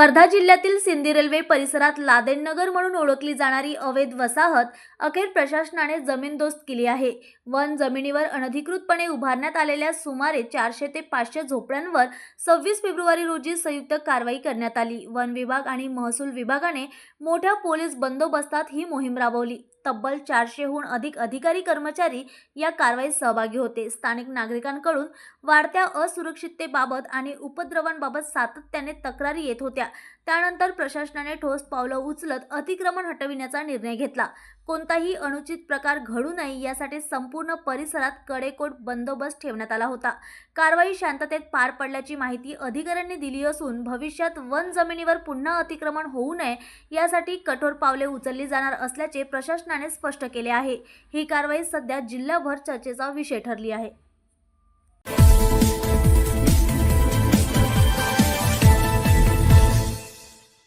वर्धा जिल्ह्यातील सिंदी रेल्वे परिसरात लादेननगर म्हणून ओळखली जाणारी अवैध वसाहत अखेर प्रशासनाने जमीनदोस्त केली आहे। वन जमिनीवर अनधिकृतपणे उभारण्यात आलेल्या सुमारे 400 ते 500 झोपड्यांवर 26 फेब्रुवारी रोजी संयुक्त कारवाई करण्यात आली। वन विभाग आणि महसूल विभागाने मोठ्या पोलीस बंदोबस्तात ही मोहीम राबवली। तब्बल 400 हून अधिक अधिकारी कर्मचारी या कारवाईत सहभागी होते। स्थानिक नागरिकांकडून वाढत्या असुरक्षिततेबाबत आणि उपद्रवांबाबत सातत्याने तक्रारी येत होत्या। त्यानंतर प्रशासनाने ठोस पावलं उचलत अतिक्रमण हटविण्याचा निर्णय घेतला। कोणताही अनुचित प्रकार घडू नये यासाठी संपूर्ण परिसरात कडेकोट बंदोबस्त ठेवण्यात आला होता। कारवाई शांततेत पार पडल्याची माहिती अधिकाऱ्यांनी दिली असून भविष्यात वन जमिनीवर पुन्हा अतिक्रमण होऊ नये यासाठी कठोर पावले उचलली जाणार असल्याचे प्रशासनाने स्पष्ट केले आहे। ही कारवाई सध्या जिल्हाभर चर्चेचा विषय ठरली आहे।